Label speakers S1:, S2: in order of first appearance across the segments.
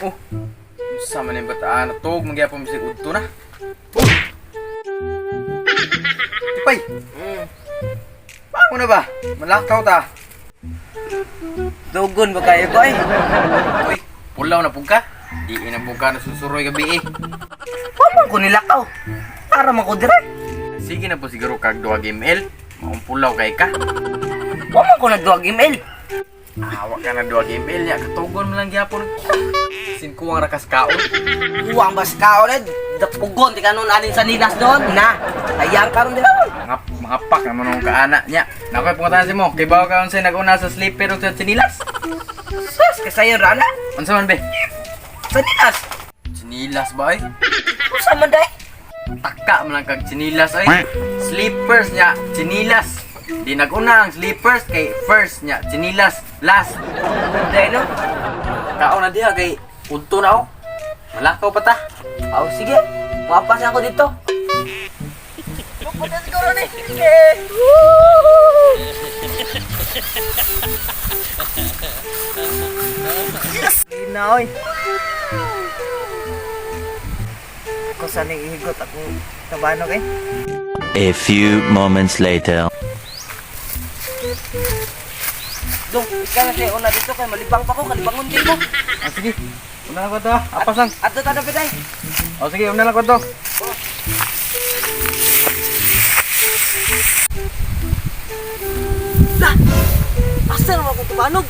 S1: Oh, sama na yung bataan na tog, magyapang bisig udto na. Tipay! Paano na ba? Malakaw ta.
S2: Dugon ba kayo ko eh?
S1: Uy, pulaw na pug ka. Di na pug ka na susuroy gabi eh.
S2: Paman ko nilakaw. Para man ko dire.
S1: Sige na po siguro kag 2 ml. Maong pulaw kay ka.
S2: Paman ko nagduwag email.
S1: Awak ka na 2 ml niya. Katugon mo lang gyapon. Sinkuwang rakas kaon.
S2: Uwang bas ka ulit. Dapugon, di ka nun alin sa nilas doon. Na, sayang ka ron din ako.
S1: Mga pak naman ang kaana niya. Nakoy pungatan si mo. Kay bawa ka unsay nag-una sa sleeper o sa sinilas.
S2: Sus, kasayon rana.
S1: Unsa man be?
S2: Sa nilas.
S1: Sinilas ba ay?
S2: Usa man day?
S1: Taka man lang kag sinilas ay. Sleepers niya, sinilas. Di nag-una ang sleepers kay first niya, sinilas, last.
S2: Day no?
S1: Kaon na diha kay udto na oh. Malakaw pa ta.
S2: Oh, sige. Wapas ako dito. Pupunta siguro ni. Yes! Ginaoy. Ako sanay ihigot akong tabanog eh.
S3: A few moments later.
S2: Dong, ikaw na siya una dito kay malibang pa ko, kalibangon din mo.
S1: Ah, sige. Una lang ko to. Apas lang.
S2: Ato tada piday.
S1: Oh, sige, una lang ko to.
S2: Lah! Asa naman akong tabanog?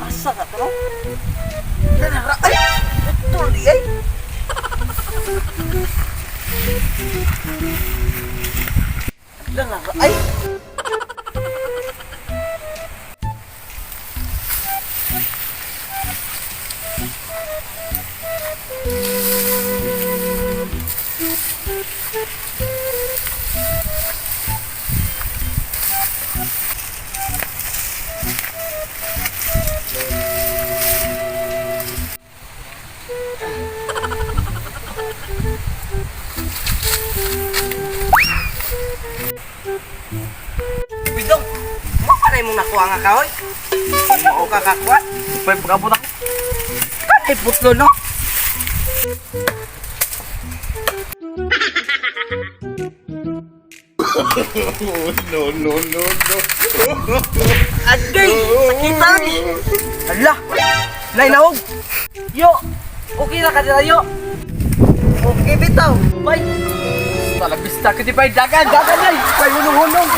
S2: Asa ka to? Nanara, ay! Utol di ay! Nanara, ay! Bidong, makanay mong nakuha nga kahoy? Ano ko kakakuha?
S1: Pwede pagkabot ako.
S2: Kanay putlo no?
S4: No.
S2: Aday! Sakitan! Ala! Nay, naog! Yo! Okay na ka dira, yo! Okay, bitaw! Bye!
S1: Talabista ka di ba? Dagan! Dagan ay! Kay hunong-hunong!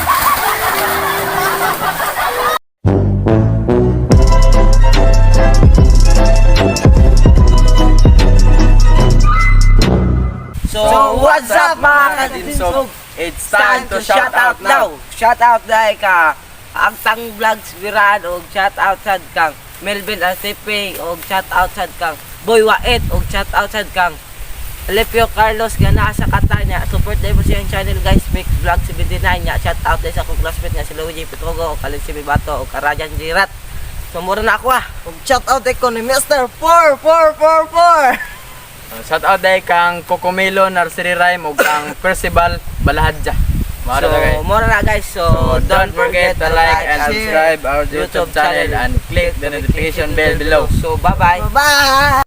S2: So, what's up mga kadinsog?
S1: It's time to shout out now!
S2: Shout out dahil ka Agtang Vlogs Viran o shout out sad kang Melvin Artepe o shout out sad kang Boy Waet o shout out sad kang Lepio Carlos nga naa sa Katanya. Support dahil mo siya yung channel guys. Make Vlog 79 niya. Shout out dahil sa akong classmate nga si Luigi Petrogo o Kalin si Bibato o Karajan Jirat. Sumura na ako ah. Shout out ko ni Mr. 4444.
S1: Shout out dahil kang Cocomelo, Nursery Rhyme o kang Percival Balahadja.
S2: Mura na guys. So
S1: Don't forget to like and subscribe our YouTube channel and click the notification bell below.
S2: So bye bye. Bye bye.